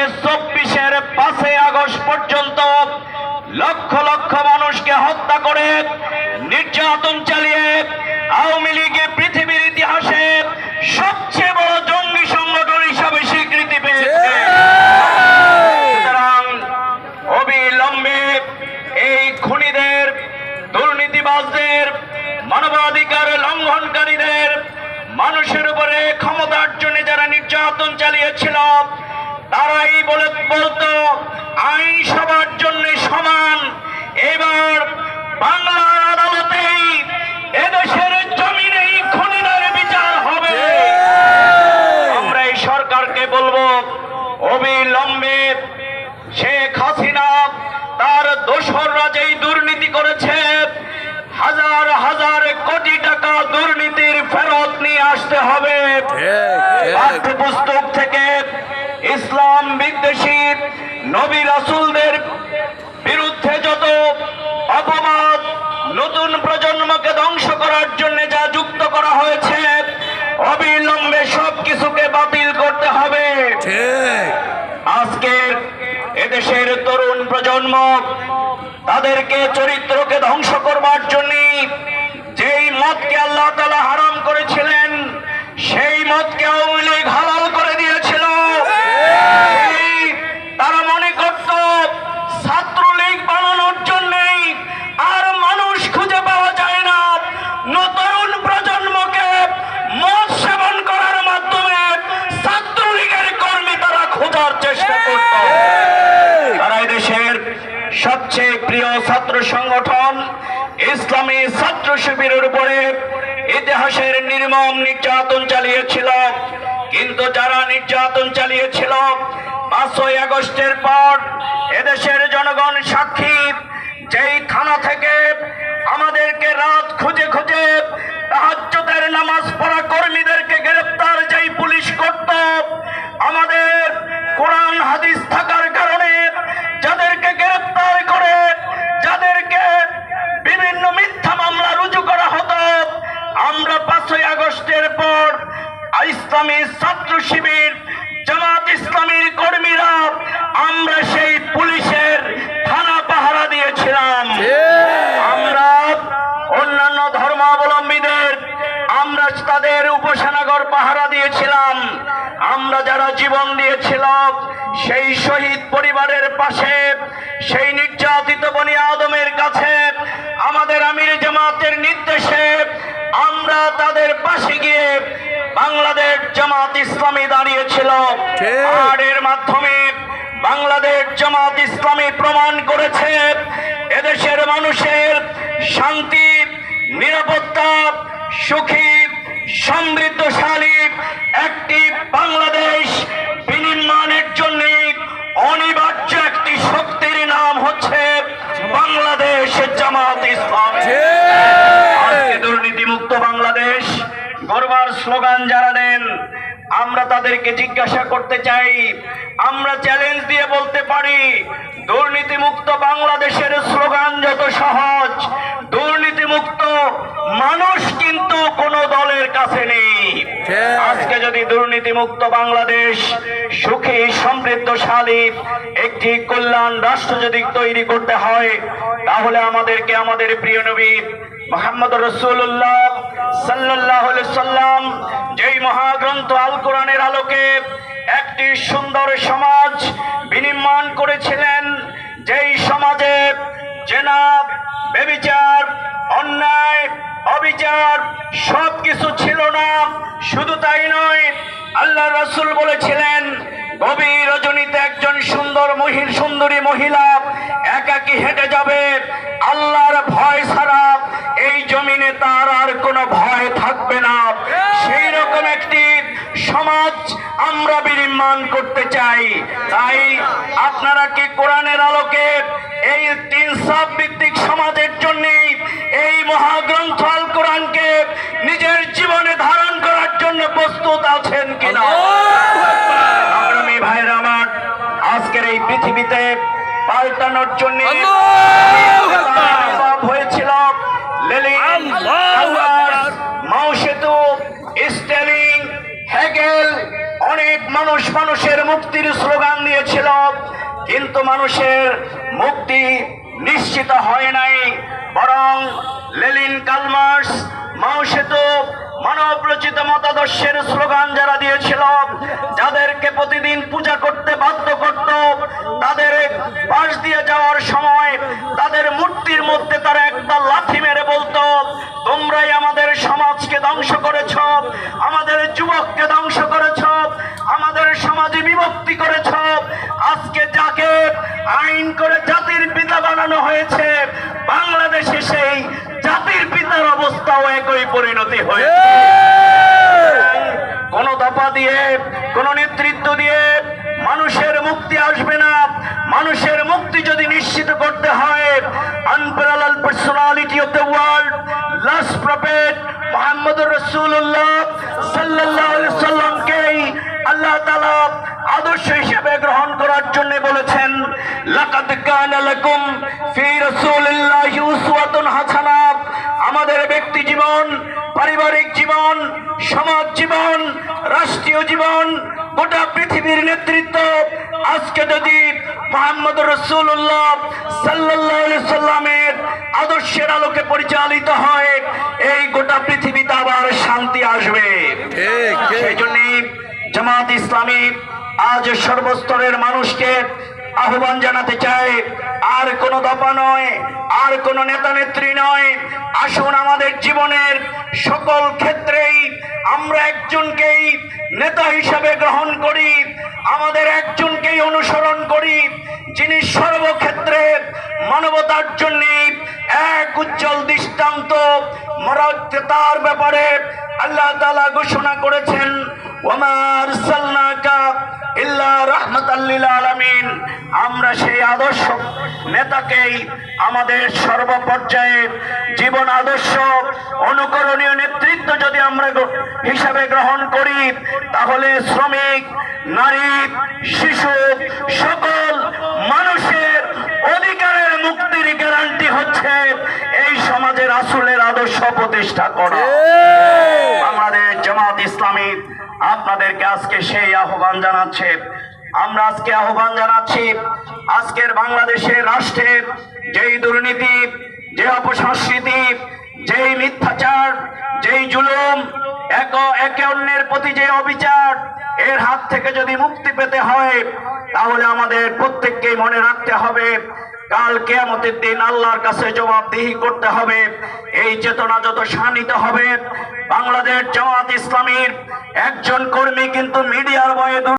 2024-এর 5 August পর্যন্ত লক্ষ লক্ষ মানুষকে হত্যা করে নির্যাতন চালিয়ে আওয়ামী লীগে পৃথিবীর ইতিহাসে সবচেয়ে বড় জঙ্গি সংগঠন হিসাবে স্বীকৃতি পেয়েছে। সুতরাং অবিলম্বে এই খুনিদের, দুর্নীতিবাজদের, মানবাধিকার লঙ্ঘনকারীদের, মানুষের উপরে ক্ষমতার জন্য যারা নির্যাতন চালিয়েছিল তারাই বলতো আইন সবার জন্য সমান। এবার বাংলার আদালতেই এদেশের জমিনেই খুনিদের বিচার হবে। আমরা এই সরকারকে বলবো অবিলম্বে শেখ হাসিনা তার দোসররা যেই দুর্নীতি করেছে, হাজার হাজার কোটি টাকা দুর্নীতির ফেরত নিয়ে আসতে হবে। পাঠ্যপুস্তক থেকে ইসলাম বিদ্বেষী নবী রাসূলদের বিরুদ্ধে যত অপবাদ নতুন প্রজন্মকে ধ্বংস করার জন্য যা যুক্ত করা হয়েছে, অবিলম্বে সবকিছুকে বাতিল করতে হবে। আজকে এদেশের তরুণ প্রজন্ম তাদেরকে চরিত্রকে ধ্বংস করবার জন্য যেই মদকে আল্লাহ তাআলা হারাম করেছিলেন, সেই মদকে আওয়ামী লীগ হালাল করে দিয়েছিল। তারা মনে করত ছাত্রলীগ বানানোর জন্যই আর মানুষ খুঁজে পাওয়া যায় না। নতুন প্রজন্মকে মদ সেবন করার মাধ্যমে ছাত্রলীগের কর্মী তারা খোঁজার চেষ্টা করত। তারা দেশের সবচেয়ে প্রিয় ছাত্র সংগঠন ইসলামী ছাত্র শিবিরের উপরে ইতিহাসের নির্মম নির্যাতন চালিয়েছিল। কিন্তু যারা নির্যাতন চালিয়েছিল 5ই আগস্টের পর এদেশের জনগণ সাক্ষী, যেই থানা থেকে আমাদেরকে রাত খুঁজে খুঁজে তাহাজ্জুদের নামাজ পড়া কর্মীদেরকে গ্রেফতার যেই পুলিশ করত, আমাদের কোরআন হাদিস থাকার কারণে যাদেরকে গ্রেফতার করে যাদেরকে বিভিন্ন মিথ্যা মামলা রুজু করা হতো, আমরা 5ই আগস্টের পর ইসলামী ছাত্র শিবির, জামাত ইসলামীর কর্মীরা আমরা সেই পুলিশের থানা পাহারা দিয়েছিলাম। আমরা অন্যান্য ধর্মাবলম্বীদের আমরা তাদের উপাসনাঘর পাহারা দিয়েছিলাম। আমরা যারা জীবন দিয়েছিলাম সেই শহীদ পরিবারের পাশে, সেই নির্যাতিত বনি আদমের কাছে আমাদের আমির জামাতের নির্দেশে আমরা তাদের পাশে গিয়ে বাংলাদেশ জামাত ইসলামী দাঁড়িয়েছিল। আর এর মাধ্যমে বাংলাদেশ জামাত ইসলামী প্রমাণ করেছে এদেশের মানুষের শান্তি, নিরাপত্তা, সুখী, সমৃদ্ধশালী একটি বাংলাদেশ বিনির্মাণের জন্য অনিবার্য একটি শক্তির নাম হচ্ছে বাংলাদেশ জামাত ইসলামী। আজকে দুর্নীতিমুক্ত বাংলাদেশ গড়বার স্লোগান যারা দেন, আমরা তাদেরকে জিজ্ঞাসা করতে চাই, আমরা চ্যালেঞ্জ দিয়ে বলতে পারি দুর্নীতিমুক্ত বাংলাদেশের স্লোগান যত সহজ, দুর্নীতিমুক্ত মানুষ কিন্তু কোন দলের কাছে নেই। আজকে যদি দুর্নীতিমুক্ত বাংলাদেশ, সুখী সমৃদ্ধশালী একটি কল্যাণ রাষ্ট্র যদি তৈরি করতে হয়, তাহলে আমাদেরকে আমাদের প্রিয় নবী মুহাম্মদ রাসূলুল্লাহ সাল্লাল্লাহু আলাইহি সাল্লাম যেই মহাগ্রন্থ আল কোরআনের আলোকে একটি সুন্দর সমাজ বিনির্মাণ করেছিলেন, যেই সমাজে জেনা, ব্যভিচার, অন্যায়, অবিচার সবকিছু ছিল না। শুধু তাই নয়, আল্লাহ রাসূল বলেছিলেন গভীর রজনীতে একজন সুন্দরী মহিলা একাকী হেঁটে যাবে, আল্লাহর ভয় ছাড়া এই জমিনে তার আর কোনো ভয় থাকবে না। সেই রকম একটি সমাজ আমরা বিনির্মাণ করতে চাই। তাই আপনারা কি কোরআনের আলোকে এই ইনসাফ ভিত্তিক সমাজের জন্য এই মহাগ্রন্থ আল কোরআনকে নিজের জীবনে ধারণ করার জন্য প্রস্তুত আছেন কিনা? আমি ভাইরা আমার, আজকের এই পৃথিবীতে পাল্টানোর জন্য হয়েছিল মাও সেতু, স্টেলিং, হেগেল, অনেক মানুষ মানুষের মুক্তির স্লোগান দিয়েছিল, কিন্তু মানুষের মুক্তি নিশ্চিত হয় নাই। বরং লেনিন, কার্ল মার্কস, মাও সেতুং মানব রচিত মতাদর্শের স্লোগান যারা দিয়েছিল, যাদেরকে প্রতিদিন পূজা করতে বাধ্য করত, তাদের পাশ দিয়ে যাওয়ার সময় তাদের মূর্তির মধ্যে তারা একটা লাথি মেরে বলতো, তোমরাই আমাদের সমাজকে ধ্বংস করেছ, আমাদের যুবককে ধ্বংস করেছ, আমাদের সমাজে বিভক্তি করেছ। আজকে যাকে আইন করে জাতির পিতা বানানো হয়েছে, বাংলাদেশে সেই জাতির পিতার অবস্থাও একই পরিণতি হয়েছে। কোন দফা দিয়ে, কোন নেতৃত্ব দিয়ে মানুষের মুক্তি আসবে না। মানুষের মুক্তি যদি নিশ্চিত করতে হয়, unparallel personality of the world, last prophet মুহাম্মদুর রাসূলুল্লাহ সাল্লাল্লাহু আলাইহি ওয়াসাল্লামকেই আল্লাহ তাআলা আদর্শ হিসেবে গ্রহণ করার জন্য বলেছেন, লাকাদ কানা লাকুম ফি রাসূলিল্লাহি উসওয়াতুন হাসানাহ। আমাদের ব্যক্তি জীবন, পারিবারিক জীবন, সমাজ জীবন, রাষ্ট্রীয় জীবন, গোটা পৃথিবীর নেতৃত্ব আজকে যদি মুহাম্মদুর রাসূলুল্লাহ সাল্লাল্লাহু আলাইহি সাল্লামের আদর্শের আলোকে পরিচালিত হয়, এই গোটা পৃথিবীতে আবার শান্তি আসবে। সেই জন্য জামাত ইসলামী আজ সর্বস্তরের মানুষকে আহ্বান জানাতে চায়, আর কোন দফা নয়, আর কোন নেতা নেত্রী নয়। আসুন আমাদের জীবনের সকল ক্ষেত্রেই আমরা একজনকেই নেতা হিসাবে গ্রহণ করি, আমাদের একজনকেই অনুসরণ করি, যিনি সর্বক্ষেত্রে মানবতার জন্য এক উজ্জ্বল দৃষ্টান্ত। মর্যাদার ব্যাপারে আল্লাহ তাআলা ঘোষণা করেছেন, ওয়ামা আরসালনাকা ইল্লা রাহমাতাল লিল আলামিন। আমরা সেই আদর্শ নেতাকেই আমাদের সর্বপর্যায়ে জীবন আদর্শ অনুকরণীয় নেতৃত্ব যদি আমরা হিসাবে গ্রহণ করি, তাহলে শ্রমিক, নারী, শিশু সকল মানুষের অধিকারের মুক্তির গ্যারান্টি হচ্ছে এই সমাজের আসলের আদর্শ প্রতিষ্ঠা করা। আমাদের জামাত ইসলামী আপনাদেরকে আজকে সেই আহ্বান জানাচ্ছে। আমরা আজকে আহ্বান জানাচ্ছি, আজকের বাংলাদেশের রাষ্ট্রের যেই দুর্নীতি, যে অপসংস্কৃতি, যেই মিথ্যাচার, যেই জুলুম, একে অন্যের প্রতি যে অবিচার, এর হাত থেকে যদি মুক্তি পেতে হয়, তাহলে আমাদের প্রত্যেককেই মনে রাখতে হবে, কাল কিয়ামতের দিন আল্লাহর কাছে জবাবদিহি করতে হবে। এই চেতনা যত শানিত হবে, বাংলাদেশ জামাত ইসলামীর একজন কর্মী কিন্তু মিডিয়ার ভয়ে